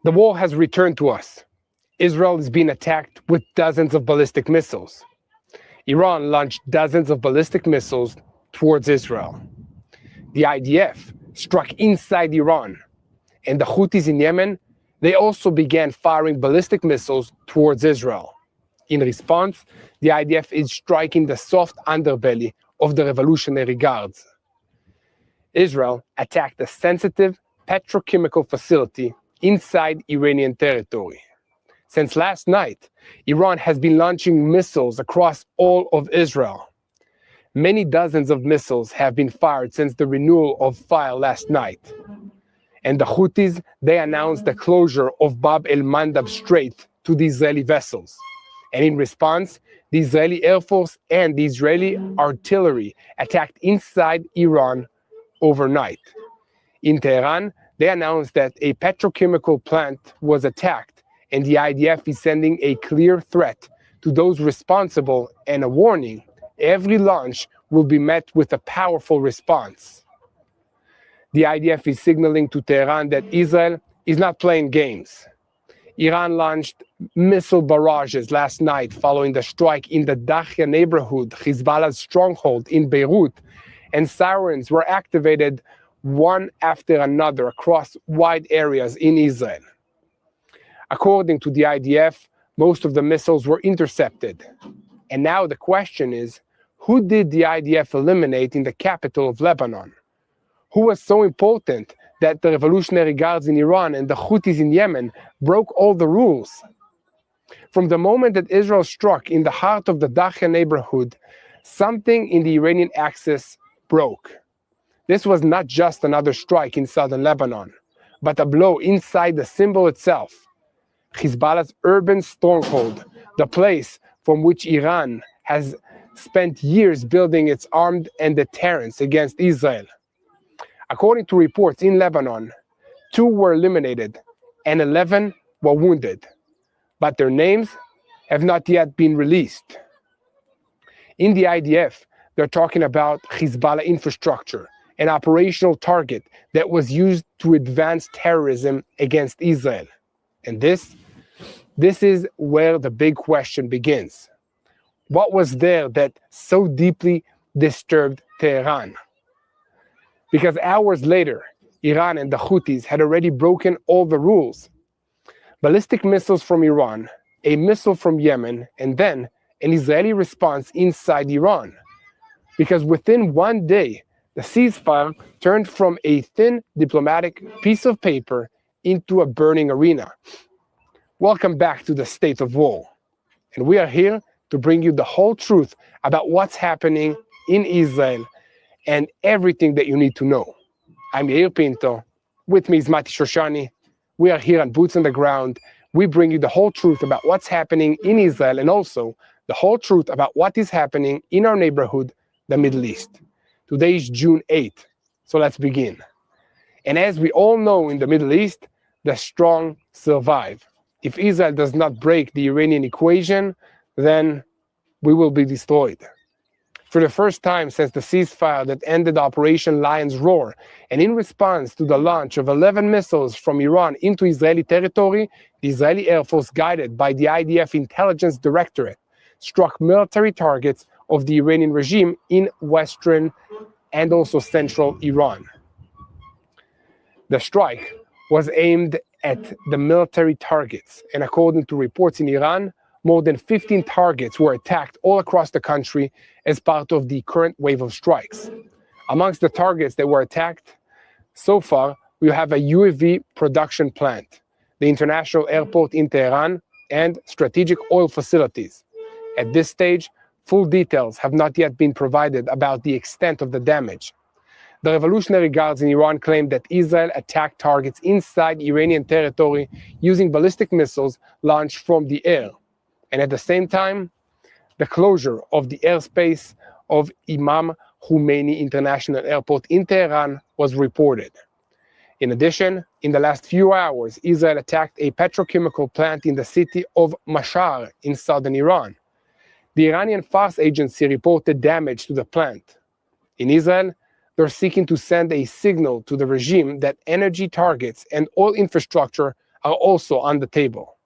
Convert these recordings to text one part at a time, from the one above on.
The war has returned to us. Israel is being attacked with dozens of ballistic missiles. Iran launched dozens of ballistic missiles towards Israel. The IDF struck inside Iran, and the Houthis in Yemen, they also began firing ballistic missiles towards Israel. In response, the IDF is striking the soft underbelly of the Revolutionary Guards. Israel attacked a sensitive petrochemical facility inside Iranian territory. Since last night, Iran has been launching missiles across all of Israel. Many dozens of missiles have been fired since the renewal of fire last night. And the Houthis, they announced the closure of Bab el-Mandab Strait to the Israeli vessels. And in response, the Israeli Air Force and the Israeli artillery attacked inside Iran overnight. In Tehran, they announced that a petrochemical plant was attacked, and the IDF is sending a clear threat to those responsible and a warning: every launch will be met with a powerful response. The IDF is signaling to Tehran that Israel is not playing games. Iran launched missile barrages last night following the strike in the Dahya neighborhood, Hezbollah's stronghold in Beirut, and sirens were activated one after another across wide areas in Israel. According to the IDF, most of the missiles were intercepted. And now the question is, who did the IDF eliminate in the capital of Lebanon? Who was so important that the Revolutionary Guards in Iran and the Houthis in Yemen broke all the rules? From the moment that Israel struck in the heart of the Dahya neighborhood, something in the Iranian axis broke. This was not just another strike in southern Lebanon, but a blow inside the symbol itself. Hezbollah's urban stronghold, the place from which Iran has spent years building its armed and deterrence against Israel. According to reports in Lebanon, 2 were eliminated and 11 were wounded, but their names have not yet been released. In the IDF, they're talking about Hezbollah infrastructure, an operational target that was used to advance terrorism against Israel. And this is where the big question begins. What was there that so deeply disturbed Tehran? Because hours later, Iran and the Houthis had already broken all the rules. Ballistic missiles from Iran, a missile from Yemen, and then an Israeli response inside Iran. Because within one day, the ceasefire turned from a thin diplomatic piece of paper into a burning arena. Welcome back to the State of War. And we are here to bring you the whole truth about what's happening in Israel and everything that you need to know. I'm Yair Pinto. With me is Mati Shoshani. We are here on Boots on the Ground. We bring you the whole truth about what's happening in Israel and also the whole truth about what is happening in our neighborhood, the Middle East. Today is June 8th, so let's begin. And as we all know in the Middle East, the strong survive. If Israel does not break the Iranian equation, then we will be destroyed. For the first time since the ceasefire that ended Operation Lion's Roar, and in response to the launch of 11 missiles from Iran into Israeli territory, the Israeli Air Force, guided by the IDF Intelligence Directorate, struck military targets of the Iranian regime in western and also central Iran. The strike was aimed at the military targets, and according to reports in Iran, more than 15 targets were attacked all across the country as part of the current wave of strikes. Amongst the targets that were attacked, so far, we have a UAV production plant, the international airport in Tehran, and strategic oil facilities. At this stage, full details have not yet been provided about the extent of the damage. The Revolutionary Guards in Iran claimed that Israel attacked targets inside Iranian territory using ballistic missiles launched from the air. And at the same time, the closure of the airspace of Imam Khomeini International Airport in Tehran was reported. In addition, in the last few hours, Israel attacked a petrochemical plant in the city of Mashhad in southern Iran. The Iranian Fars agency reported damage to the plant. In Israel, they're seeking to send a signal to the regime that energy targets and oil infrastructure are also on the table.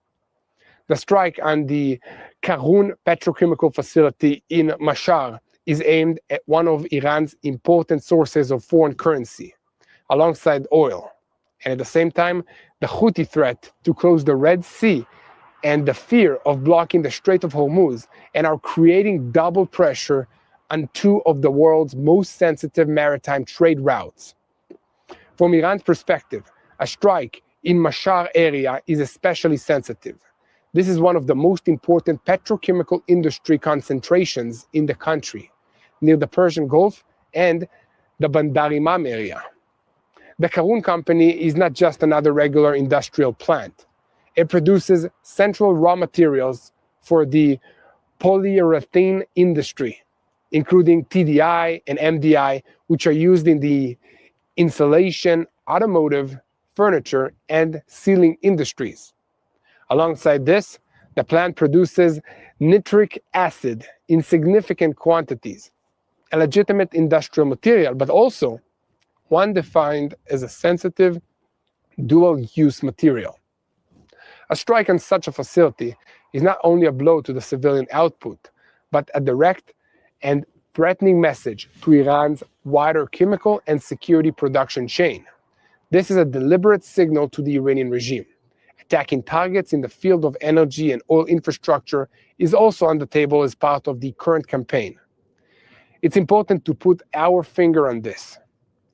The strike on the Karun petrochemical facility in Mashhad is aimed at one of Iran's important sources of foreign currency, alongside oil. And at the same time, the Houthi threat to close the Red Sea and the fear of blocking the Strait of Hormuz and are creating double pressure on two of the world's most sensitive maritime trade routes. From Iran's perspective, a strike in Mashhad area is especially sensitive. This is one of the most important petrochemical industry concentrations in the country, near the Persian Gulf and the Bandar Imam area. The Karun company is not just another regular industrial plant. It produces central raw materials for the polyurethane industry, including TDI and MDI, which are used in the insulation, automotive, furniture, and sealing industries. Alongside this, the plant produces nitric acid in significant quantities, a legitimate industrial material, but also one defined as a sensitive dual-use material. A strike on such a facility is not only a blow to the civilian output, but a direct and threatening message to Iran's wider chemical and security production chain. This is a deliberate signal to the Iranian regime. Attacking targets in the field of energy and oil infrastructure is also on the table as part of the current campaign. It's important to put our finger on this.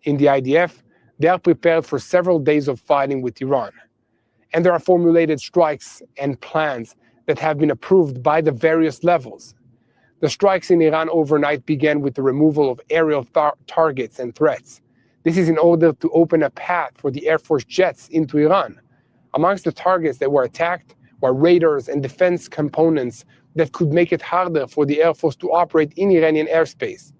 In the IDF, they are prepared for several days of fighting with Iran. And there are formulated strikes and plans that have been approved by the various levels. The strikes in Iran overnight began with the removal of aerial targets and threats. This is in order to open a path for the Air Force jets into Iran. Amongst the targets that were attacked were radars and defense components that could make it harder for the Air Force to operate in Iranian airspace.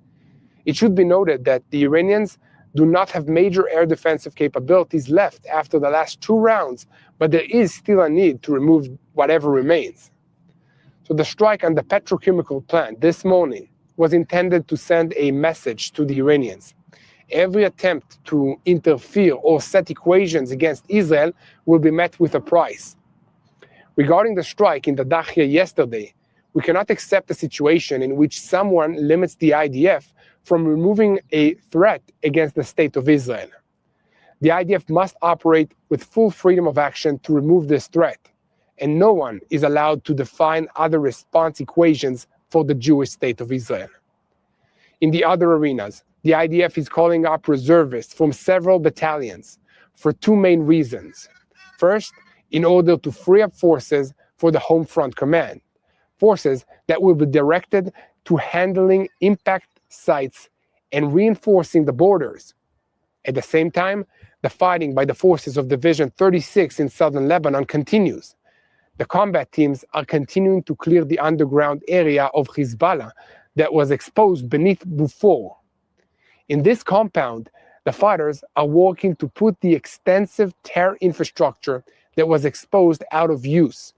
It should be noted that the Iranians do not have major air defensive capabilities left after the last two rounds, but there is still a need to remove whatever remains. So the strike on the petrochemical plant this morning was intended to send a message to the Iranians. Every attempt to interfere or set equations against Israel will be met with a price. Regarding the strike in the Dakhia yesterday, we cannot accept a situation in which someone limits the IDF from removing a threat against the state of Israel. The IDF must operate with full freedom of action to remove this threat, and no one is allowed to define other response equations for the Jewish state of Israel. In the other arenas, the IDF is calling up reservists from several battalions for two main reasons. First, in order to free up forces for the Home Front Command, forces that will be directed to handling impact sites and reinforcing the borders. At the same time, the fighting by the forces of Division 36 in southern Lebanon continues. The combat teams are continuing to clear the underground area of Hezbollah that was exposed beneath before. In this compound, the fighters are working to put the extensive terror infrastructure that was exposed out of use.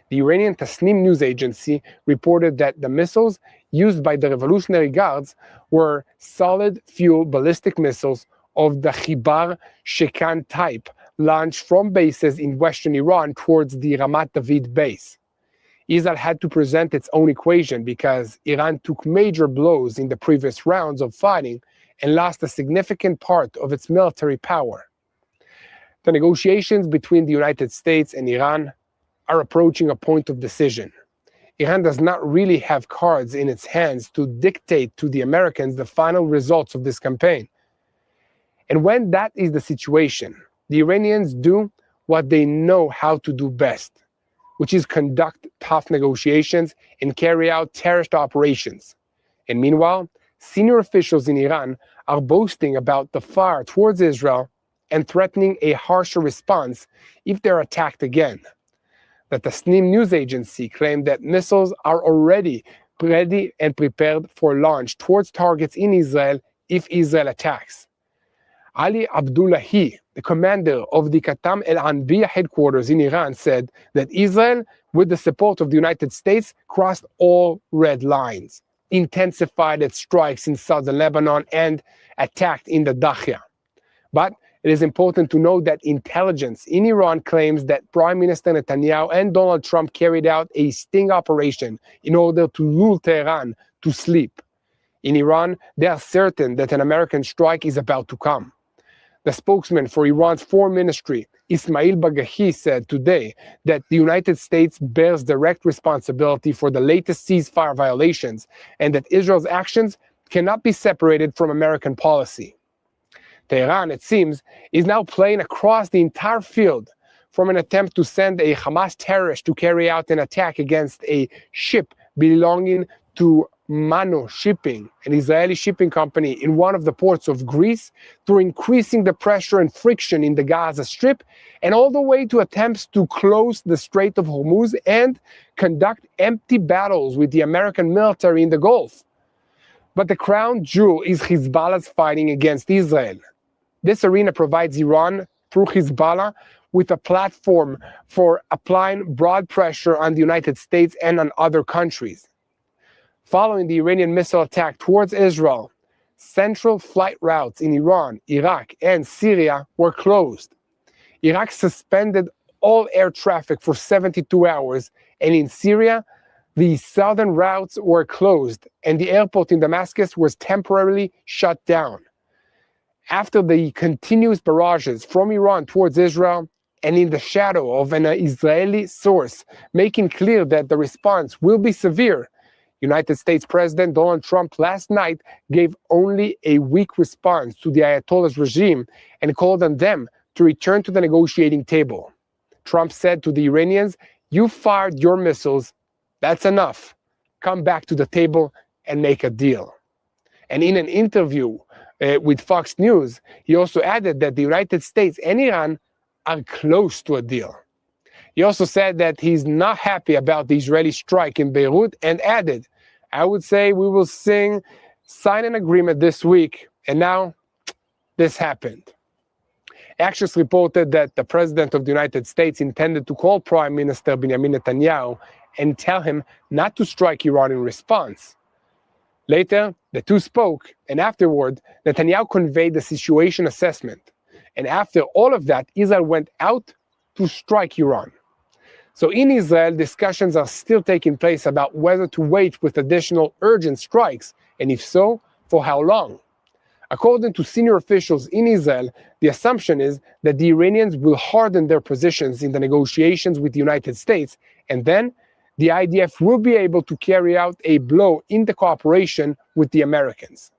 The Iranian Tasnim news agency reported that the missiles used by the Revolutionary Guards were solid fuel ballistic missiles of the Khibar Shekan type, launched from bases in western Iran towards the Ramat David base. Israel had to present its own equation because Iran took major blows in the previous rounds of fighting and lost a significant part of its military power. The negotiations between the United States and Iran are approaching a point of decision. Iran does not really have cards in its hands to dictate to the Americans the final results of this campaign. And when that is the situation, the Iranians do what they know how to do best, which is conduct tough negotiations and carry out terrorist operations. And meanwhile, senior officials in Iran are boasting about the fire towards Israel and threatening a harsher response if they're attacked again. The Tasnim news agency claimed that missiles are already ready and prepared for launch towards targets in Israel if Israel attacks. Ali Abdullahi, the commander of the Qatam el-Anbiya headquarters in Iran, said that Israel, with the support of the United States, crossed all red lines, intensified its strikes in southern Lebanon, and attacked in the Dakhia. But It is important to note that intelligence in Iran claims that Prime Minister Netanyahu and Donald Trump carried out a sting operation in order to lull Tehran to sleep. In Iran, they are certain that an American strike is about to come. The spokesman for Iran's foreign ministry, Ismail Bagahi, said today that the United States bears direct responsibility for the latest ceasefire violations and that Israel's actions cannot be separated from American policy. Tehran, it seems, is now playing across the entire field, from an attempt to send a Hamas terrorist to carry out an attack against a ship belonging to Mano Shipping, an Israeli shipping company in one of the ports of Greece, to increasing the pressure and friction in the Gaza Strip, and all the way to attempts to close the Strait of Hormuz and conduct empty battles with the American military in the Gulf. But the crown jewel is Hezbollah's fighting against Israel. This arena provides Iran, through Hezbollah, with a platform for applying broad pressure on the United States and on other countries. Following the Iranian missile attack towards Israel, central flight routes in Iran, Iraq, and Syria were closed. Iraq suspended all air traffic for 72 hours, and in Syria, the southern routes were closed, and the airport in Damascus was temporarily shut down. After the continuous barrages from Iran towards Israel, and in the shadow of an Israeli source making clear that the response will be severe, United States President Donald Trump last night gave only a weak response to the Ayatollah's regime and called on them to return to the negotiating table. Trump said to the Iranians, "You fired your missiles. That's enough. Come back to the table and make a deal." And in an interview with Fox News, he also added that the United States and Iran are close to a deal. He also said that he's not happy about the Israeli strike in Beirut and added, "I would say we will sign an agreement this week." And now this happened. Axios reported that the President of the United States intended to call Prime Minister Benjamin Netanyahu and tell him not to strike Iran in response. Later, the two spoke, and afterward, Netanyahu conveyed the situation assessment. And after all of that, Israel went out to strike Iran. So in Israel, discussions are still taking place about whether to wait with additional urgent strikes, and if so, for how long. According to senior officials in Israel, the assumption is that the Iranians will harden their positions in the negotiations with the United States, and then the IDF will be able to carry out a blow in the cooperation with the Americans.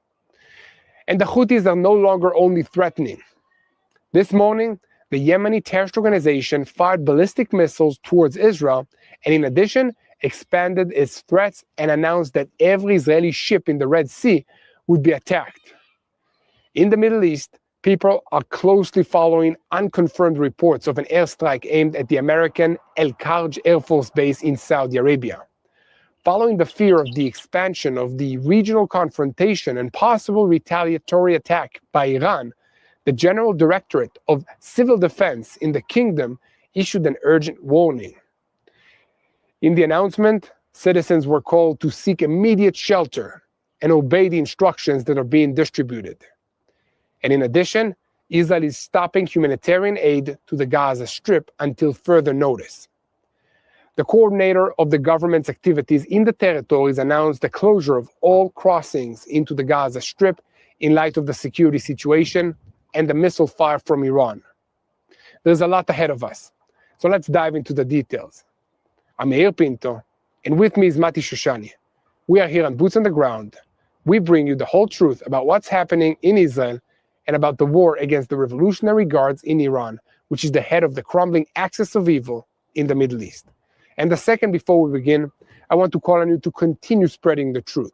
And the Houthis are no longer only threatening. This morning, the Yemeni terrorist organization fired ballistic missiles towards Israel, and in addition, expanded its threats and announced that every Israeli ship in the Red Sea would be attacked. In the Middle East, people are closely following unconfirmed reports of an airstrike aimed at the American El Kharj Air Force Base in Saudi Arabia. Following the fear of the expansion of the regional confrontation and possible retaliatory attack by Iran, the General Directorate of Civil Defense in the kingdom issued an urgent warning. In the announcement, citizens were called to seek immediate shelter and obey the instructions that are being distributed. And in addition, Israel is stopping humanitarian aid to the Gaza Strip until further notice. The coordinator of the government's activities in the territories announced the closure of all crossings into the Gaza Strip in light of the security situation and the missile fire from Iran. There's a lot ahead of us, so let's dive into the details. I'm Yair Pinto, and with me is Mati Shoshani. We are here on Boots on the Ground. We bring you the whole truth about what's happening in Israel and about the war against the Revolutionary Guards in Iran, which is the head of the crumbling axis of evil in the Middle East. And the second before we begin, I want to call on you to continue spreading the truth.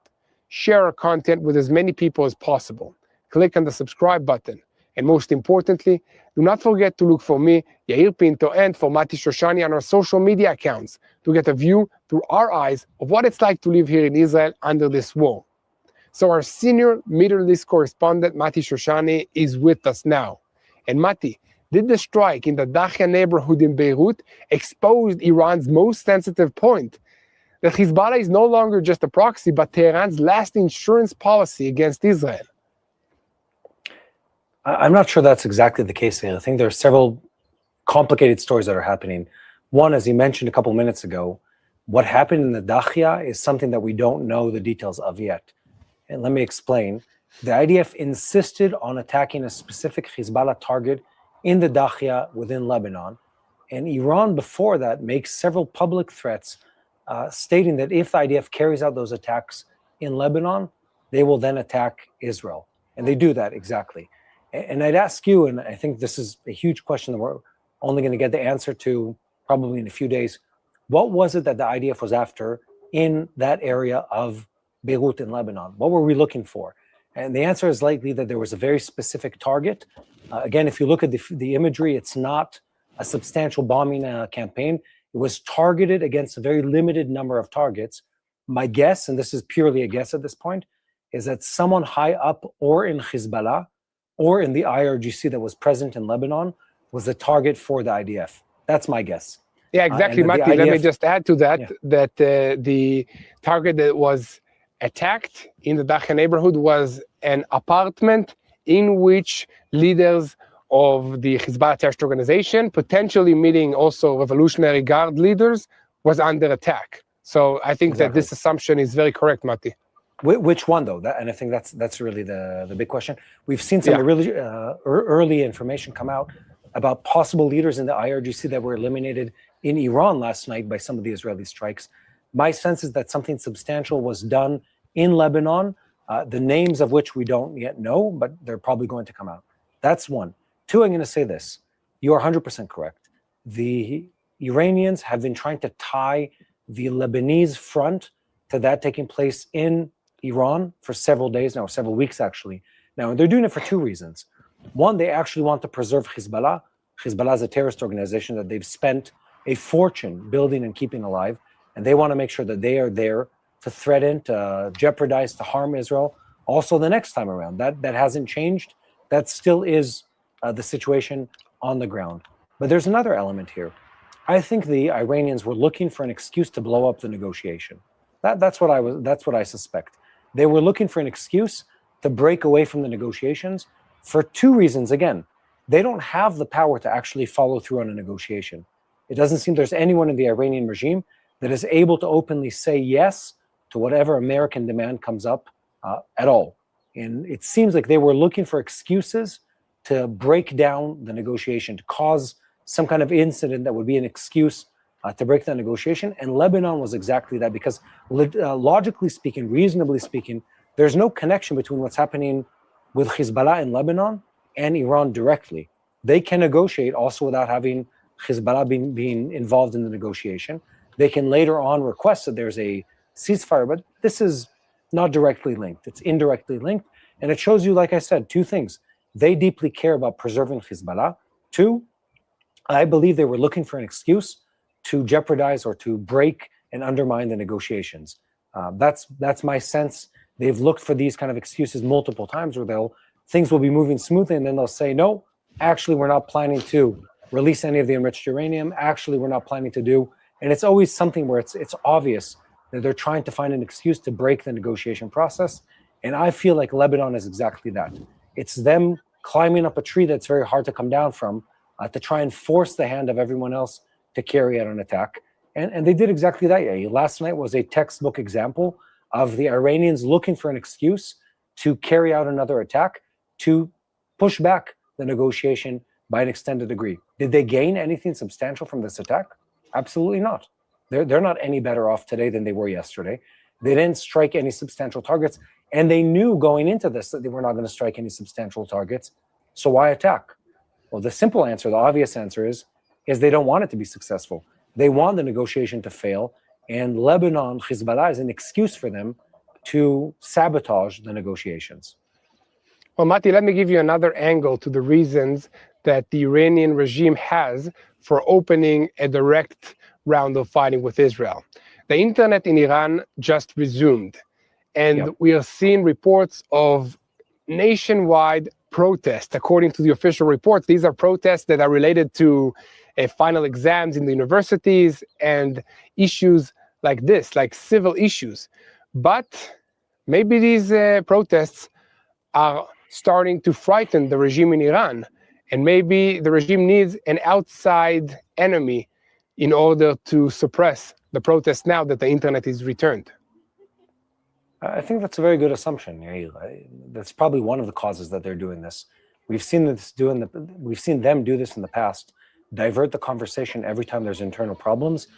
Share our content with as many people as possible. Click on the subscribe button. And most importantly, do not forget to look for me, Yair Pinto, and for Mati Shoshani on our social media accounts to get a view through our eyes of what it's like to live here in Israel under this war. So our senior Middle East correspondent, Mati Shoshani, is with us now. And Mati, did the strike in the Dahya neighborhood in Beirut expose Iran's most sensitive point? That Hezbollah is no longer just a proxy, but Tehran's last insurance policy against Israel. I'm not sure that's exactly the case. I think there are several complicated stories that are happening. One, as you mentioned a couple minutes ago, what happened in the Dakhia is something that we don't know the details of yet. And let me explain. The IDF insisted on attacking a specific Hezbollah target in the Dakhia within Lebanon. And Iran, before that, makes several public threats stating that if the IDF carries out those attacks in Lebanon, they will then attack Israel. And they do that exactly. And I'd ask you, and I think this is a huge question that we're only going to get the answer to probably in a few days. What was it that the IDF was after in that area of Beirut in Lebanon? What were we looking for? And the answer is likely that there was a very specific target. Again, if you look at the imagery, it's not a substantial bombing campaign. It was targeted against a very limited number of targets. My guess, and this is purely a guess at this point, is that someone high up or in Hezbollah or in the IRGC that was present in Lebanon was the target for the IDF. That's my guess. Yeah, exactly, Mati. IDF, let me just add to that, that the target that was attacked in the Dakhia neighborhood was an apartment in which leaders of the Hezbollah terrorist organization, potentially meeting also Revolutionary Guard leaders, was under attack. So I think that this assumption is very correct, Mati. Which one, though? And I think that's really the big question. We've seen some really early information come out about possible leaders in the IRGC that were eliminated in Iran last night by some of the Israeli strikes. My sense is that something substantial was done in Lebanon, the names of which we don't yet know, but they're probably going to come out. That's one. Two, I'm going to say this. You are 100% correct. The Iranians have been trying to tie the Lebanese front to that taking place in Iran for several days now, several weeks actually. Now, they're doing it for two reasons. One, they actually want to preserve Hezbollah. Hezbollah is a terrorist organization that they've spent a fortune building and keeping alive, and they want to make sure that they are there to threaten, to jeopardize, to harm Israel. Also, the next time around, that hasn't changed. That still is the situation on the ground. But there's another element here. I think the Iranians were looking for an excuse to blow up the negotiation. That's what I suspect. They were looking for an excuse to break away from the negotiations for two reasons. Again, they don't have the power to actually follow through on a negotiation. It doesn't seem there's anyone in the Iranian regime that is able to openly say yes to whatever American demand comes up at all. And it seems like they were looking for excuses to break down the negotiation, to cause some kind of incident that would be an excuse to break that negotiation. And Lebanon was exactly that, because logically speaking, reasonably speaking, there's no connection between what's happening with Hezbollah in Lebanon and Iran directly. They can negotiate also without having Hezbollah being involved in the negotiation. They can later on request that there's a ceasefire, but this is not directly linked. It's indirectly linked. And it shows you, like I said, two things. They deeply care about preserving Hezbollah. Two, I believe they were looking for an excuse to jeopardize or to break and undermine the negotiations. That's my sense. They've looked for these kind of excuses multiple times where things will be moving smoothly, and then they'll say, no, actually, we're not planning to release any of the enriched uranium. Actually, we're not planning to do. And it's always something where it's obvious that they're trying to find an excuse to break the negotiation process. And I feel like Lebanon is exactly that. It's them climbing up a tree that's very hard to come down from to try and force the hand of everyone else to carry out an attack. And they did exactly that. Last night was a textbook example of the Iranians looking for an excuse to carry out another attack, to push back the negotiation by an extended degree. Did they gain anything substantial from this attack? Absolutely not. They're not any better off today than they were yesterday. They didn't strike any substantial targets, and they knew going into this that they were not going to strike any substantial targets. So why attack? Well, the simple answer, the obvious answer is they don't want it to be successful. They want the negotiation to fail, and Lebanon, Hezbollah, is an excuse for them to sabotage the negotiations. Well, Mati, let me give you another angle to the reasons that the Iranian regime has for opening a direct round of fighting with Israel. The internet in Iran just resumed, and we are seeing reports of nationwide protests. According to the official reports, these are protests that are related to final exams in the universities and issues like this, like civil issues. But maybe these protests are starting to frighten the regime in Iran. And maybe the regime needs an outside enemy in order to suppress the protests now that the internet is returned. I think that's a very good assumption, Yael. That's probably one of the causes that they're doing this. We've seen them do this in the past, divert the conversation every time there's internal problems,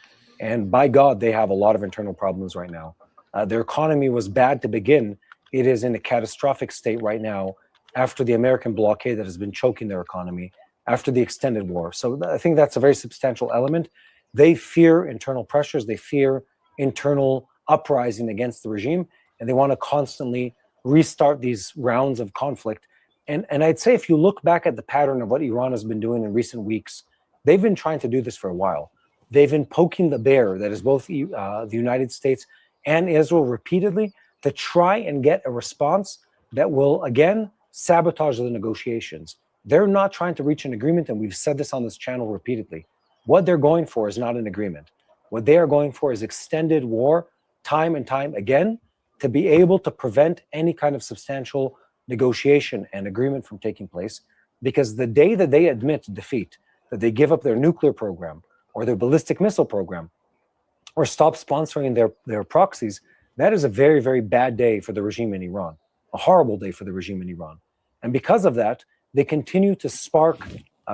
and by God, they have a lot of internal problems right now. Their economy was bad to begin. It is in a catastrophic state right now after the American blockade that has been choking their economy, after the extended war. So I think that's a very substantial element. They fear internal pressures. They fear internal uprising against the regime, and they want to constantly restart these rounds of conflict. And I'd say if you look back at the pattern of what Iran has been doing in recent weeks, they've been trying to do this for a while. They've been poking the bear that is both the United States and Israel repeatedly to try and get a response that will, again, sabotage the negotiations. They're not trying to reach an agreement, and we've said this on this channel repeatedly. What they're going for is not an agreement. What they are going for is extended war, time and time again, to be able to prevent any kind of substantial negotiation and agreement from taking place. Because the day that they admit defeat, that they give up their nuclear program or their ballistic missile program, or stop sponsoring their proxies, that is a very, very bad day for the regime in Iran, a horrible day for the regime in Iran. And because of that, they continue to spark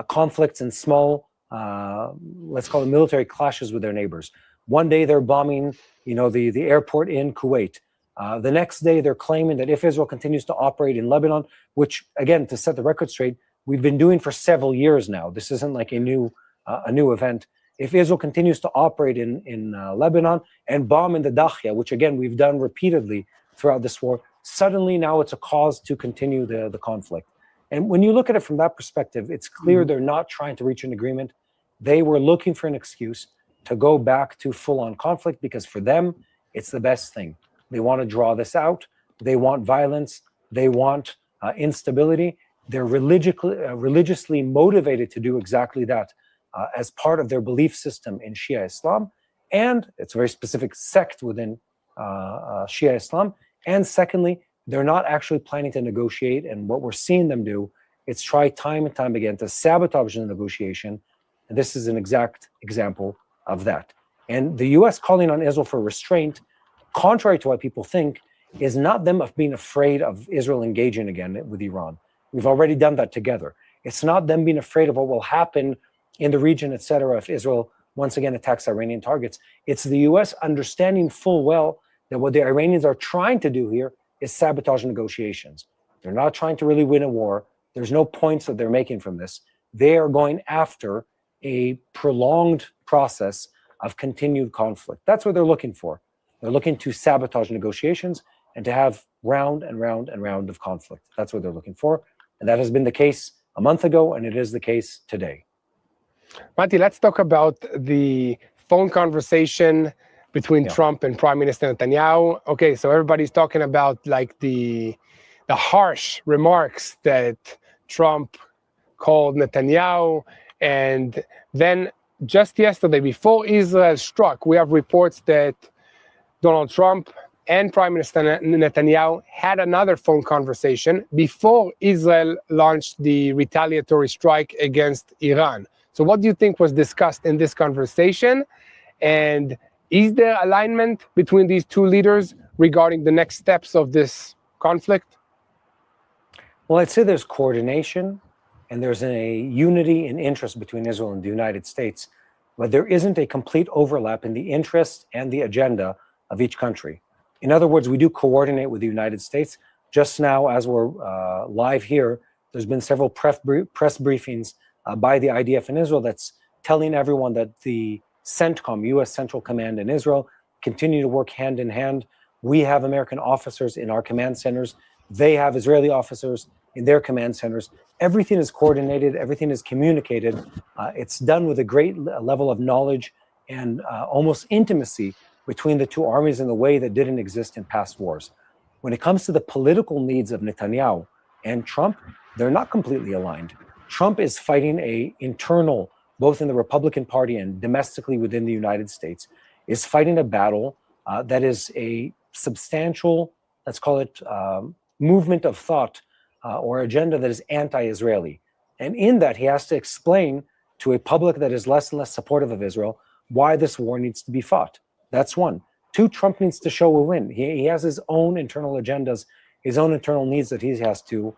conflicts and small, let's call it military clashes with their neighbors. One day they're bombing, the airport in Kuwait. The next day they're claiming that if Israel continues to operate in Lebanon, which again, to set the record straight, we've been doing for several years now. This isn't like a new event. If Israel continues to operate in Lebanon and bomb in the Dakhya, which again we've done repeatedly throughout this war, suddenly now it's a cause to continue the conflict. And when you look at it from that perspective, it's clear they're not trying to reach an agreement. They were looking for an excuse to go back to full-on conflict because for them, it's the best thing. They want to draw this out. They want violence. They want instability. They're religiously motivated to do exactly that as part of their belief system in Shia Islam. And it's a very specific sect within Shia Islam. And secondly, they're not actually planning to negotiate. And what we're seeing them do is try time and time again to sabotage the negotiation. And this is an exact example of that. And the US calling on Israel for restraint, contrary to what people think, is not them of being afraid of Israel engaging again with Iran. We've already done that together. It's not them being afraid of what will happen in the region, etc., if Israel once again attacks Iranian targets. It's the US understanding full well that what the Iranians are trying to do here is sabotage negotiations. They're not trying to really win a war. There's no points that they're making from this. They are going after a prolonged process of continued conflict. That's what they're looking for. They're looking to sabotage negotiations and to have round and round and round of conflict. That's what they're looking for. And that has been the case a month ago, and it is the case today. Mati, let's talk about the phone conversation between Trump and Prime Minister Netanyahu. Okay, so everybody's talking about like the harsh remarks that Trump called Netanyahu. And then just yesterday, before Israel struck, we have reports that Donald Trump and Prime Minister Netanyahu had another phone conversation before Israel launched the retaliatory strike against Iran. So what do you think was discussed in this conversation? And is there alignment between these two leaders regarding the next steps of this conflict? Well, I'd say there's coordination and there's a unity in interest between Israel and the United States, but there isn't a complete overlap in the interest and the agenda of each country. In other words, we do coordinate with the United States. Just now, as we're live here, there's been several press briefings by the IDF in Israel that's telling everyone that the CENTCOM, U.S. Central Command in Israel, continue to work hand in hand. We have American officers in our command centers. They have Israeli officers in their command centers. Everything is coordinated. Everything is communicated. It's done with a great level of knowledge and almost intimacy between the two armies in a way that didn't exist in past wars. When it comes to the political needs of Netanyahu and Trump, they're not completely aligned. Trump is fighting a internal, both in the Republican Party and domestically within the United States, is fighting a battle that is a substantial, let's call it, movement of thought or agenda that is anti-Israeli. And in that, he has to explain to a public that is less and less supportive of Israel why this war needs to be fought. That's one. Two, Trump needs to show a win. He has his own internal agendas, his own internal needs that he has to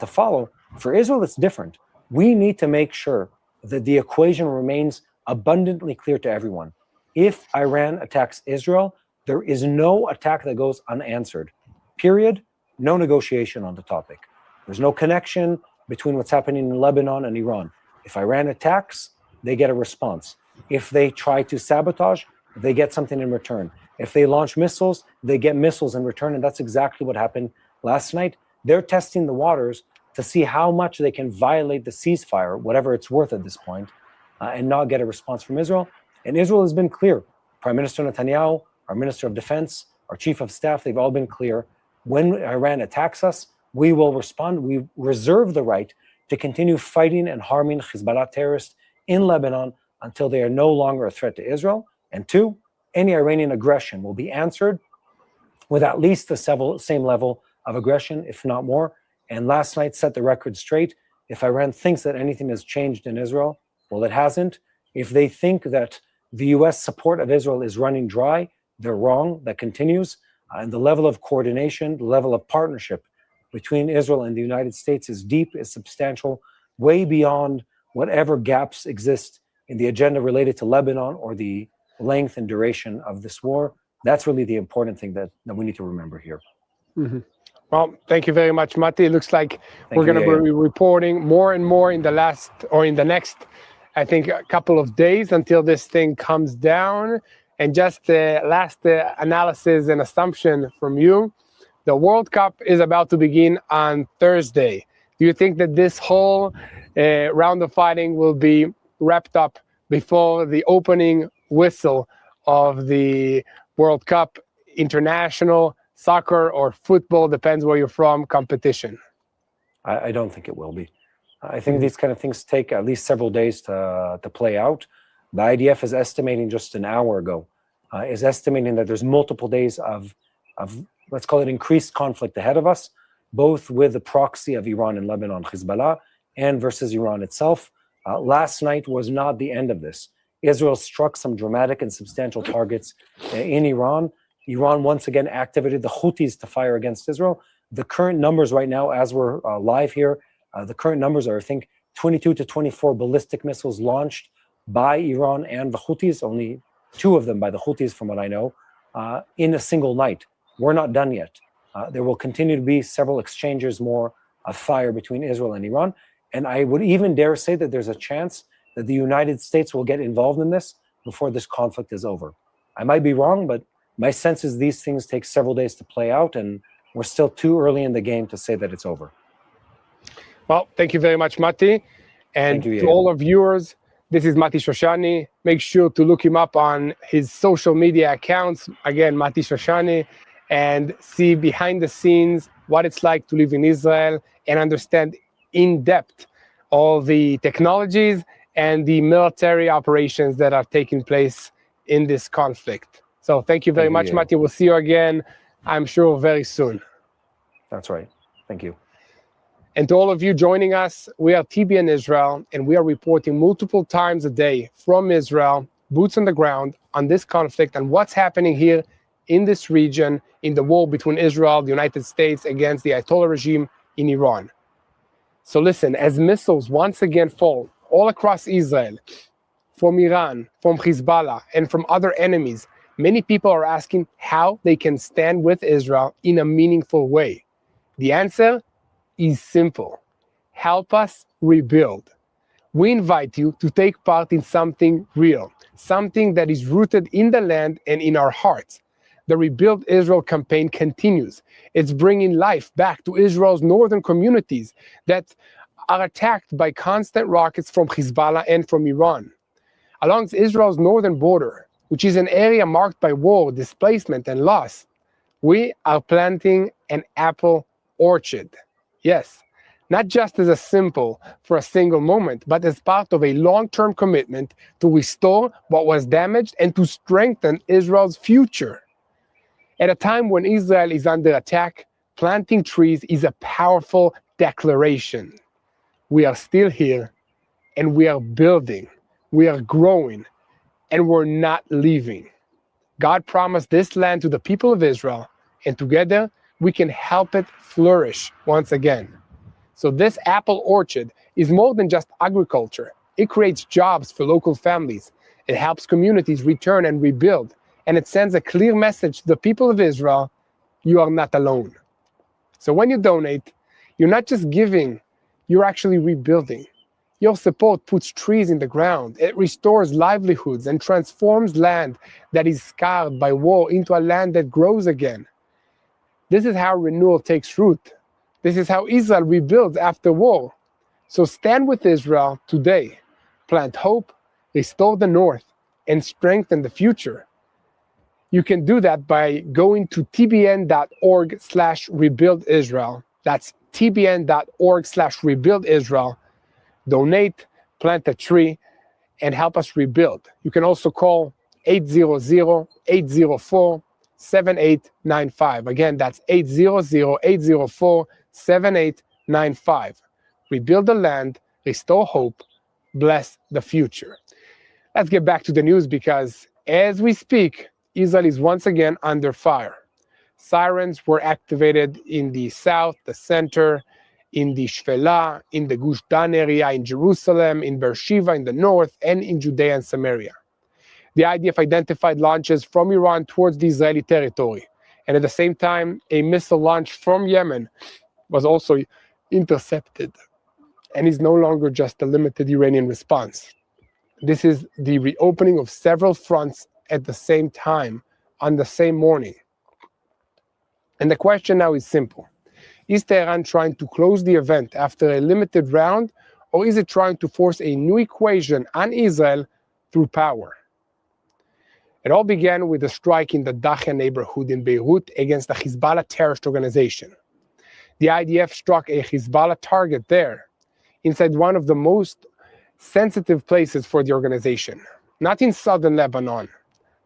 follow. For Israel, it's different. We need to make sure that the equation remains abundantly clear to everyone. If Iran attacks Israel, there is no attack that goes unanswered. Period. No negotiation on the topic. There's no connection between what's happening in Lebanon and Iran. If Iran attacks, they get a response. If they try to sabotage, they get something in return. If they launch missiles, they get missiles in return. And that's exactly what happened last night. They're testing the waters to see how much they can violate the ceasefire, whatever it's worth at this point, and not get a response from Israel. And Israel has been clear. Prime Minister Netanyahu, our Minister of Defense, our Chief of Staff, they've all been clear. When Iran attacks us, we will respond. We reserve the right to continue fighting and harming Hezbollah terrorists in Lebanon until they are no longer a threat to Israel. And two, any Iranian aggression will be answered with at least the same level of aggression, if not more. And last night set the record straight. If Iran thinks that anything has changed in Israel, well, it hasn't. If they think that the U.S. support of Israel is running dry, they're wrong. That continues. And the level of coordination, the level of partnership between Israel and the United States is deep, is substantial, way beyond whatever gaps exist in the agenda related to Lebanon or the length and duration of this war. That's really the important thing that we need to remember here. Mm-hmm. Well, thank you very much, Mati. It looks like we're going to be reporting more and more in the next, I think, a couple of days until this thing comes down. And just last analysis and assumption from you, the World Cup is about to begin on Thursday. Do you think that this whole round of fighting will be wrapped up before the opening whistle of the World Cup international soccer or football, depends where you're from, competition? I don't think it will be. I think these kind of things take at least several days to play out. The IDF is estimating just an hour ago, is estimating that there's multiple days of let's call it increased conflict ahead of us, both with the proxy of Iran and Lebanon, Hezbollah, and versus Iran itself. Last night was not the end of this. Israel struck some dramatic and substantial targets in Iran. Iran once again activated the Houthis to fire against Israel. The current numbers right now, as we're live here, the current numbers are, I think, 22 to 24 ballistic missiles launched by Iran and the Houthis, only 2 of them by the Houthis from what I know, in a single night. We're not done yet. There will continue to be several exchanges more of fire between Israel and Iran. And I would even dare say that there's a chance that the United States will get involved in this before this conflict is over. I might be wrong, but my sense is these things take several days to play out, and we're still too early in the game to say that it's over. Well, thank you very much, Mati. And to all our viewers, this is Mati Shoshani. Make sure to look him up on his social media accounts. Again, Mati Shoshani, and see behind the scenes what it's like to live in Israel and understand in depth all the technologies and the military operations that are taking place in this conflict. So thank you very much, Mati. We'll see you again, I'm sure, very soon. That's right. Thank you. And to all of you joining us, we are TBN Israel, and we are reporting multiple times a day from Israel, boots on the ground, on this conflict and what's happening here in this region, in the war between Israel, the United States, against the Ayatollah regime in Iran. So listen, as missiles once again fall all across Israel, from Iran, from Hezbollah, and from other enemies, many people are asking how they can stand with Israel in a meaningful way. The answer is simple. Help us rebuild. We invite you to take part in something real, something that is rooted in the land and in our hearts. The Rebuild Israel campaign continues. It's bringing life back to Israel's northern communities that are attacked by constant rockets from Hezbollah and from Iran. Along Israel's northern border, which is an area marked by war, displacement, and loss, we are planting an apple orchard. Yes, not just as a symbol for a single moment, but as part of a long-term commitment to restore what was damaged and to strengthen Israel's future. At a time when Israel is under attack, planting trees is a powerful, declaration. We are still here, and we are building, we are growing, and we're not leaving. God promised this land to the people of Israel, and together we can help it flourish once again. So this apple orchard is more than just agriculture. It creates jobs for local families. It helps communities return and rebuild. And it sends a clear message to the people of Israel: you are not alone. So when you donate, you're not just giving, you're actually rebuilding. Your support puts trees in the ground. It restores livelihoods and transforms land that is scarred by war into a land that grows again. This is how renewal takes root. This is how Israel rebuilds after war. So stand with Israel today. Plant hope, restore the north, and strengthen the future. You can do that by going to tbn.org/rebuild Israel. That's tbn.org/rebuild Israel. Donate, plant a tree, and help us rebuild. You can also call 800-804-7895. Again, that's 800-804-7895. Rebuild the land, restore hope, bless the future. Let's get back to the news, because as we speak, Israel is once again under fire. Sirens were activated in the south, the center, in the Shfela, in the Gush Dan area, in Jerusalem, in Beersheba, in the north, and in Judea and Samaria. The IDF identified launches from Iran towards the Israeli territory. And at the same time, a missile launch from Yemen was also intercepted and is no longer just a limited Iranian response. This is the reopening of several fronts at the same time, on the same morning. And the question now is simple. Is Tehran trying to close the event after a limited round, or is it trying to force a new equation on Israel through power? It all began with a strike in the Dakhia neighborhood in Beirut against the Hezbollah terrorist organization. The IDF struck a Hezbollah target there, inside one of the most sensitive places for the organization. Not in southern Lebanon,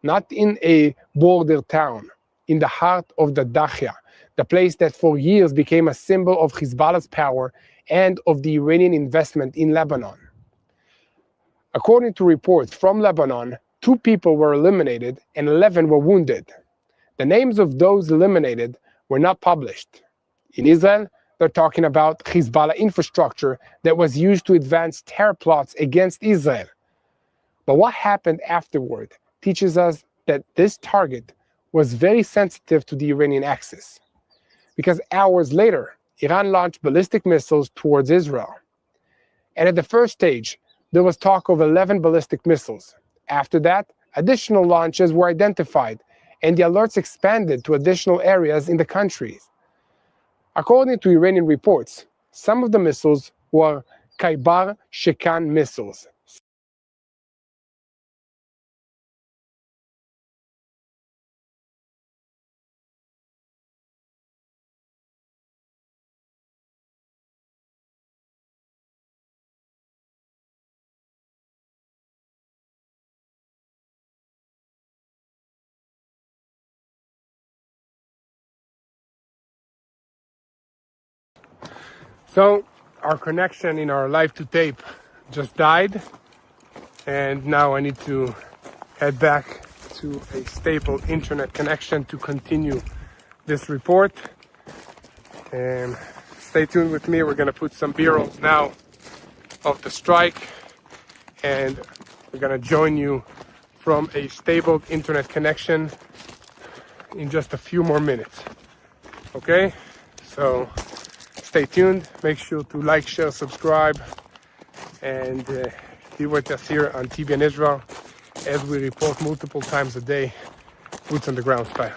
not in a border town, in the heart of the Dakhia, the place that for years became a symbol of Hezbollah's power and of the Iranian investment in Lebanon. According to reports from Lebanon, 2 people were eliminated and 11 were wounded. The names of those eliminated were not published. In Israel, they're talking about Hezbollah infrastructure that was used to advance terror plots against Israel. But what happened afterward teaches us that this target was very sensitive to the Iranian axis, because hours later, Iran launched ballistic missiles towards Israel. And at the first stage, there was talk of 11 ballistic missiles. After that, additional launches were identified, and the alerts expanded to additional areas in the country. According to Iranian reports, some of the missiles were Khaybar Shekan missiles. So our connection in our live to tape just died, and now I need to head back to a stable internet connection to continue this report. And stay tuned with me. We're going to put some B-rolls now of the strike, and we're going to join you from a stable internet connection in just a few more minutes. Okay, so stay tuned. Make sure to like, share, subscribe, and be with us here on TBN Israel as we report multiple times a day, boots on the ground style.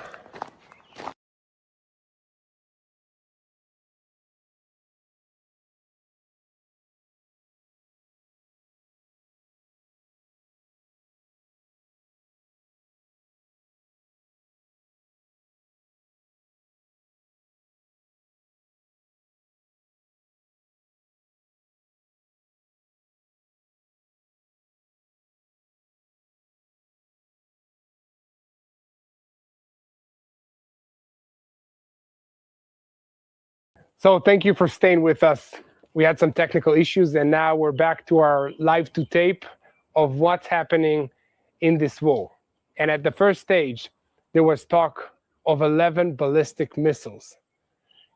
So thank you for staying with us. We had some technical issues, and now we're back to our live to tape of what's happening in this war. And at the first stage, there was talk of 11 ballistic missiles.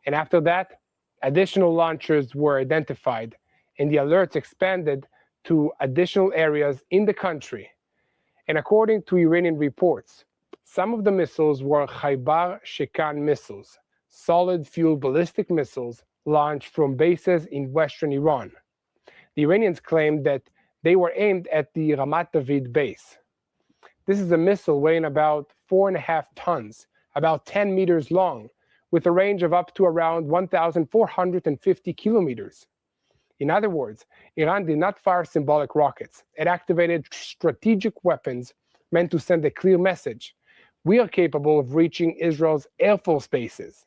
And after that, additional launchers were identified, and the alerts expanded to additional areas in the country. And according to Iranian reports, some of the missiles were Khaybar Shekan missiles, solid fuel ballistic missiles launched from bases in western Iran. The Iranians claimed that they were aimed at the Ramat David base. This is a missile weighing about 4.5 tons, about 10 meters long, with a range of up to around 1,450 kilometers. In other words, Iran did not fire symbolic rockets. It activated strategic weapons meant to send a clear message. We are capable of reaching Israel's Air Force bases.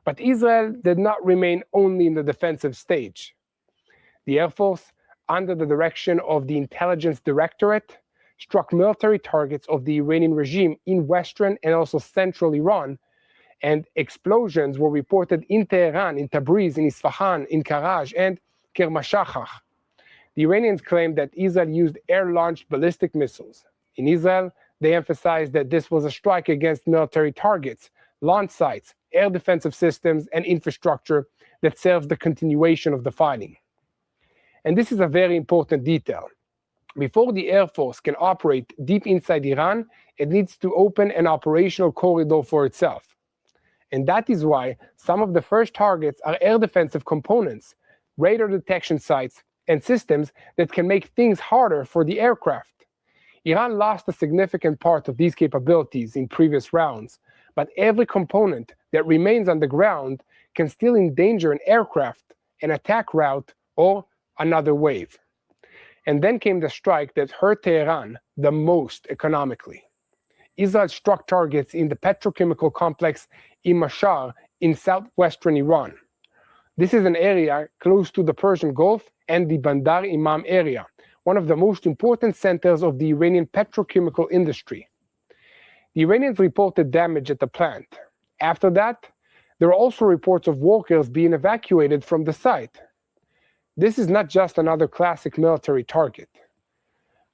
But Israel did not remain only in the defensive stage. The Air Force, under the direction of the Intelligence Directorate, struck military targets of the Iranian regime in western and also central Iran, and explosions were reported in Tehran, in Tabriz, in Isfahan, in Karaj, and Kermashachach. The Iranians claimed that Israel used air-launched ballistic missiles. In Israel, they emphasized that this was a strike against military targets, launch sites, air defensive systems, and infrastructure that serves the continuation of the fighting. And this is a very important detail. Before the Air Force can operate deep inside Iran, it needs to open an operational corridor for itself. And that is why some of the first targets are air defensive components, radar detection sites, and systems that can make things harder for the aircraft. Iran lost a significant part of these capabilities in previous rounds, but every component that remains on the ground can still endanger an aircraft, an attack route, or another wave. And then came the strike that hurt Tehran the most economically. Israel struck targets in the petrochemical complex in Mashhad in southwestern Iran. This is an area close to the Persian Gulf and the Bandar Imam area, one of the most important centers of the Iranian petrochemical industry. The Iranians reported damage at the plant. After that, there are also reports of workers being evacuated from the site. This is not just another classic military target.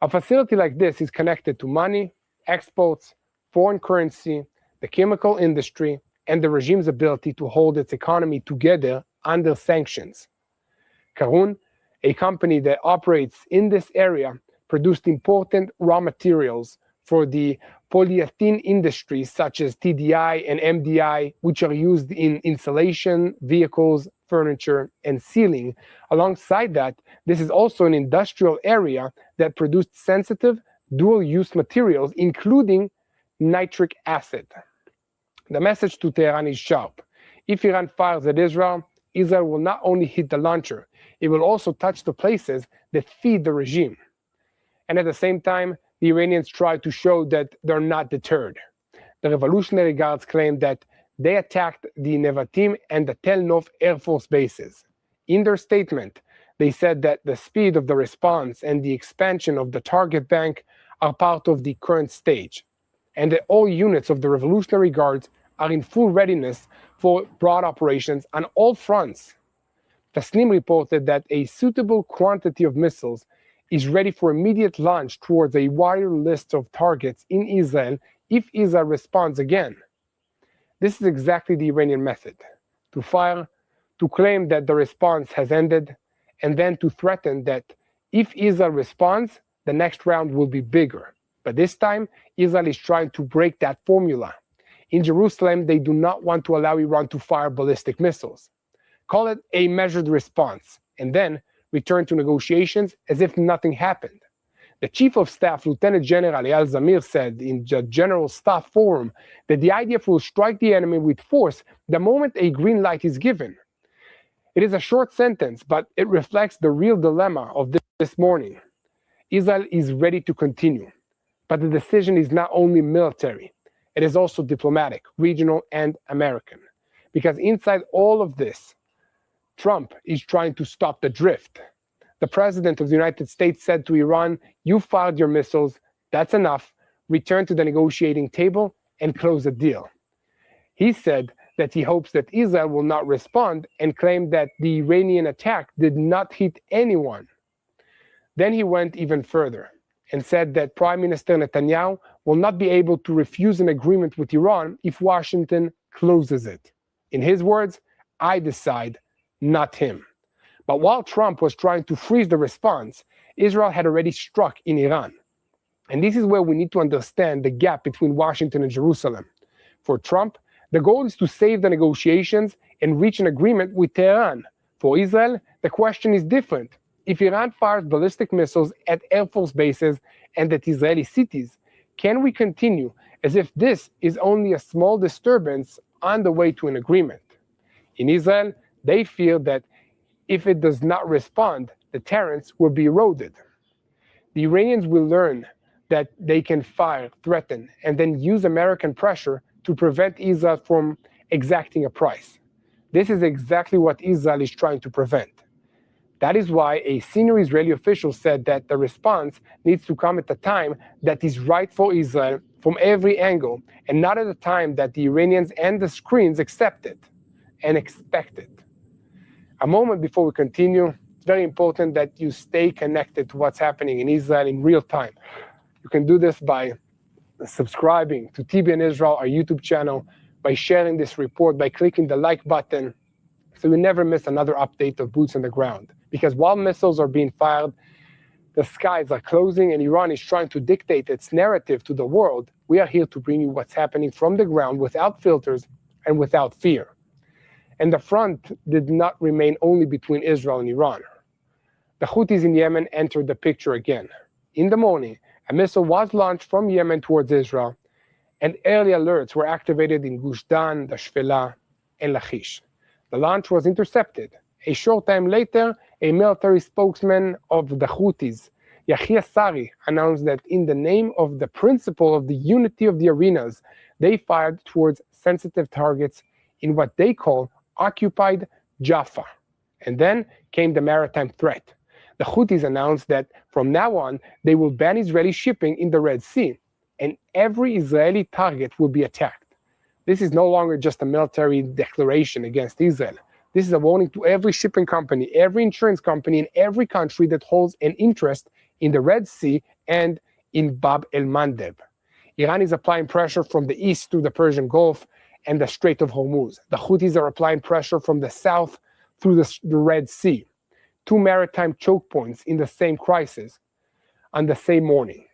A facility like this is connected to money, exports, foreign currency, the chemical industry, and the regime's ability to hold its economy together under sanctions. Karun, a company that operates in this area, produced important raw materials for the polyethylene industries such as TDI and MDI, which are used in insulation, vehicles, furniture, and sealing. Alongside that, this is also an industrial area that produced sensitive, dual-use materials, including nitric acid. The message to Tehran is sharp. If Iran fires at Israel, Israel will not only hit the launcher, it will also touch the places that feed the regime. And at the same time, the Iranians try to show that they're not deterred. The Revolutionary Guards claim that they attacked the Nevatim and the Tel Nov Air Force bases. In their statement, they said that the speed of the response and the expansion of the target bank are part of the current stage, and that all units of the Revolutionary Guards are in full readiness for broad operations on all fronts. Tasnim reported that a suitable quantity of missiles is ready for immediate launch towards a wider list of targets in Israel if Israel responds again. This is exactly the Iranian method: to fire, to claim that the response has ended, and then to threaten that if Israel responds, the next round will be bigger. But this time, Israel is trying to break that formula. In Jerusalem, they do not want to allow Iran to fire ballistic missiles. Call it a measured response, and then return to negotiations as if nothing happened. The Chief of Staff, Lieutenant General Eyal Zamir, said in the General Staff Forum that the IDF will strike the enemy with force the moment a green light is given. It is a short sentence, but it reflects the real dilemma of this morning. Israel is ready to continue, but the decision is not only military, it is also diplomatic, regional, and American. Because inside all of this, Trump is trying to stop the drift. The President of the United States said to Iran, "You fired your missiles, that's enough, return to the negotiating table and close the deal." He said that he hopes that Israel will not respond and claimed that the Iranian attack did not hit anyone. Then he went even further and said that Prime Minister Netanyahu will not be able to refuse an agreement with Iran if Washington closes it. In his words, I decide, not him. But while Trump was trying to freeze the response, Israel had already struck in Iran. And this is where we need to understand the gap between Washington and Jerusalem. For Trump, the goal is to save the negotiations and reach an agreement with Tehran. For Israel, the question is different. If Iran fires ballistic missiles at Air Force bases and at Israeli cities, can we continue as if this is only a small disturbance on the way to an agreement? In Israel, they fear that if it does not respond, the deterrence will be eroded. The Iranians will learn that they can fire, threaten, and then use American pressure to prevent Israel from exacting a price. This is exactly what Israel is trying to prevent. That is why a senior Israeli official said that the response needs to come at a time that is right for Israel from every angle, and not at a time that the Iranians and the screens accept it and expect it. A moment before we continue, it's very important that you stay connected to what's happening in Israel in real time. You can do this by subscribing to TBN Israel, our YouTube channel, by sharing this report, by clicking the like button, so you never miss another update of Boots on the Ground. Because while missiles are being fired, the skies are closing, and Iran is trying to dictate its narrative to the world, we are here to bring you what's happening from the ground without filters and without fear. And the front did not remain only between Israel and Iran. The Houthis in Yemen entered the picture again. In the morning, a missile was launched from Yemen towards Israel, and early alerts were activated in Gush Dan, the Shfela, and Lachish. The launch was intercepted. A short time later, a military spokesman of the Houthis, Yahya Sari, announced that in the name of the principle of the unity of the arenas, they fired towards sensitive targets in what they call occupied Jaffa. And then came the maritime threat. The Houthis announced that from now on, they will ban Israeli shipping in the Red Sea, and every Israeli target will be attacked. This is no longer just a military declaration against Israel. This is a warning to every shipping company, every insurance company, and every country that holds an interest in the Red Sea and in Bab el-Mandeb. Iran is applying pressure from the east through the Persian Gulf and the Strait of Hormuz. The Houthis are applying pressure from the south through the Red Sea. Two maritime choke points in the same crisis on the same morning.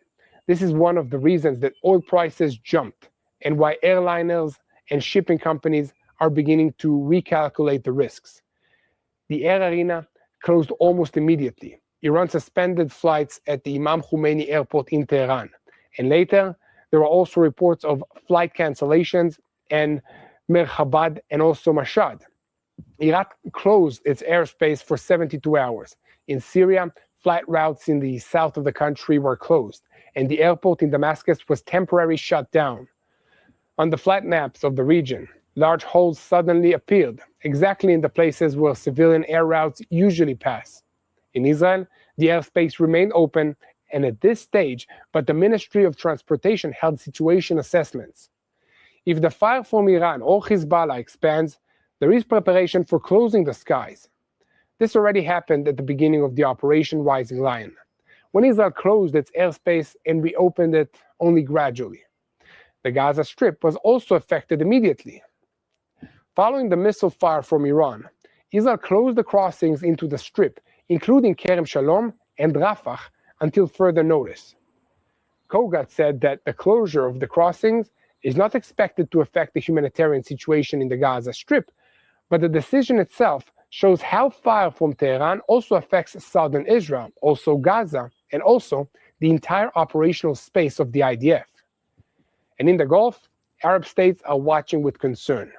This is one of the reasons that oil prices jumped and why airliners and shipping companies are beginning to recalculate the risks. The air arena closed almost immediately. Iran suspended flights at the Imam Khomeini airport in Tehran. And later, there were also reports of flight cancellations in Merhabad and also Mashhad. Iraq closed its airspace for 72 hours. In Syria, flight routes in the south of the country were closed, and the airport in Damascus was temporarily shut down. On the flight maps of the region, large holes suddenly appeared, exactly in the places where civilian air routes usually pass. In Israel, the airspace remained open, and at this stage, but the Ministry of Transportation held situation assessments. If the fire from Iran or Hezbollah expands, there is preparation for closing the skies. This already happened at the beginning of the Operation Rising Lion, when Israel closed its airspace and reopened it only gradually. The Gaza Strip was also affected immediately. Following the missile fire from Iran, Israel closed the crossings into the Strip, including Kerem Shalom and Rafah, until further notice. Kogat said that the closure of the crossings is not expected to affect the humanitarian situation in the Gaza Strip, but the decision itself shows how fire from Tehran also affects southern Israel, also Gaza, and also the entire operational space of the IDF. And in the Gulf, Arab states are watching with concern.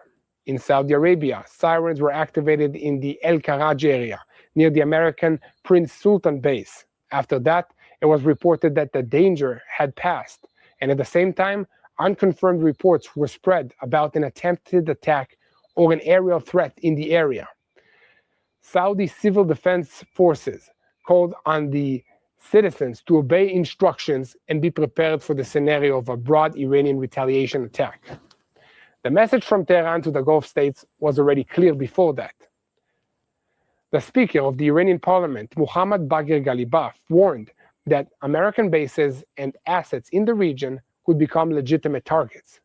In Saudi Arabia, sirens were activated in the El Kharaj area, near the American Prince Sultan base. After that, it was reported that the danger had passed, and at the same time, unconfirmed reports were spread about an attempted attack or an aerial threat in the area. Saudi civil defense forces called on the citizens to obey instructions and be prepared for the scenario of a broad Iranian retaliation attack. The message from Tehran to the Gulf states was already clear before that. The Speaker of the Iranian Parliament, Muhammad Bagher Ghalibaf, warned that American bases and assets in the region could become legitimate targets.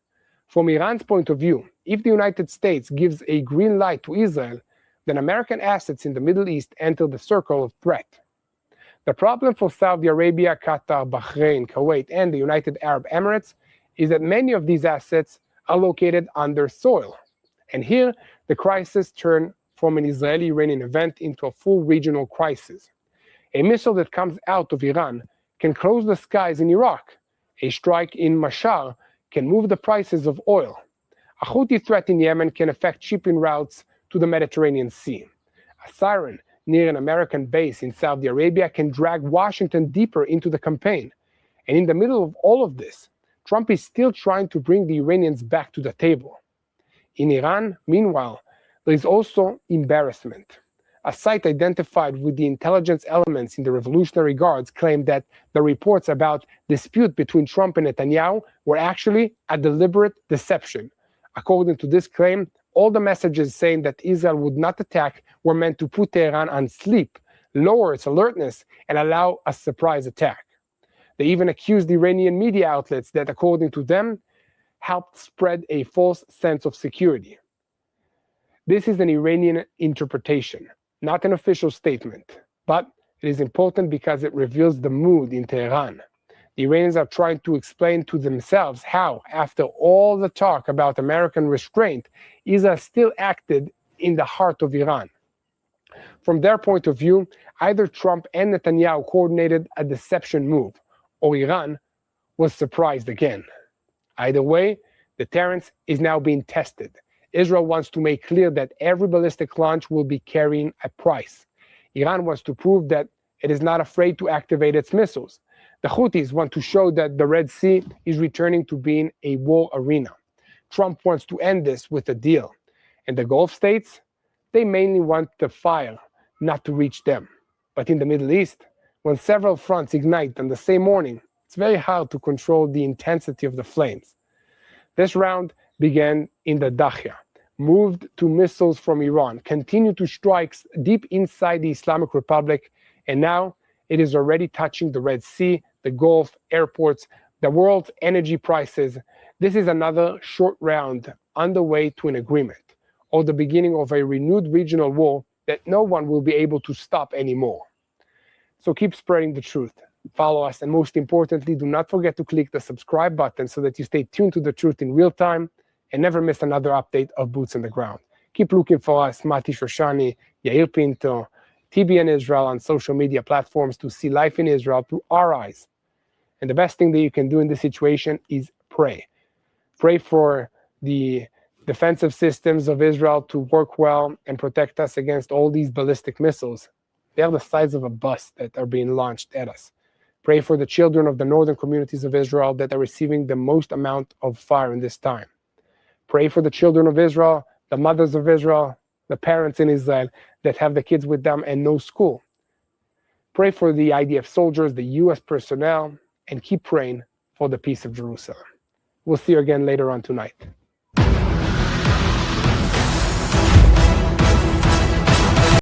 From Iran's point of view, if the United States gives a green light to Israel, then American assets in the Middle East enter the circle of threat. The problem for Saudi Arabia, Qatar, Bahrain, Kuwait, and the United Arab Emirates is that many of these assets are located under soil. And here, the crisis turned from an Israeli-Iranian event into a full regional crisis. A missile that comes out of Iran can close the skies in Iraq. A strike in Mashhad can move the prices of oil. A Houthi threat in Yemen can affect shipping routes to the Mediterranean Sea. A siren near an American base in Saudi Arabia can drag Washington deeper into the campaign. And in the middle of all of this, Trump is still trying to bring the Iranians back to the table. In Iran, meanwhile, there is also embarrassment. A site identified with the intelligence elements in the Revolutionary Guards claimed that the reports about dispute between Trump and Netanyahu were actually a deliberate deception. According to this claim, all the messages saying that Israel would not attack were meant to put Tehran on sleep, lower its alertness, and allow a surprise attack. They even accused Iranian media outlets that, according to them, helped spread a false sense of security. This is an Iranian interpretation, not an official statement, but it is important because it reveals the mood in Tehran. The Iranians are trying to explain to themselves how, after all the talk about American restraint, Israel still acted in the heart of Iran. From their point of view, either Trump and Netanyahu coordinated a deception move, or Iran was surprised again. Either way, deterrence is now being tested. Israel wants to make clear that every ballistic launch will be carrying a price. Iran wants to prove that it is not afraid to activate its missiles. The Houthis want to show that the Red Sea is returning to being a war arena. Trump wants to end this with a deal. And the Gulf states, they mainly want the fire not to reach them. But in the Middle East, when several fronts ignite on the same morning, it's very hard to control the intensity of the flames. This round began in the Dahya, moved to missiles from Iran, continued to strikes deep inside the Islamic Republic, and now it is already touching the Red Sea, the Gulf, airports, the world's energy prices. This is another short round on the way to an agreement, or the beginning of a renewed regional war that no one will be able to stop anymore. So keep spreading the truth. Follow us, and most importantly, do not forget to click the subscribe button so that you stay tuned to the truth in real time and never miss another update of Boots on the Ground. Keep looking for us, Mati Shoshani, Yair Pinto, TBN Israel on social media platforms to see life in Israel through our eyes. And the best thing that you can do in this situation is pray. Pray for the defensive systems of Israel to work well and protect us against all these ballistic missiles. They are the size of a bus that are being launched at us. Pray for the children of the northern communities of Israel that are receiving the most amount of fire in this time. Pray for the children of Israel, the mothers of Israel, the parents in Israel that have the kids with them and no school. Pray for the IDF soldiers, the US personnel, and keep praying for the peace of Jerusalem. We'll see you again later on tonight.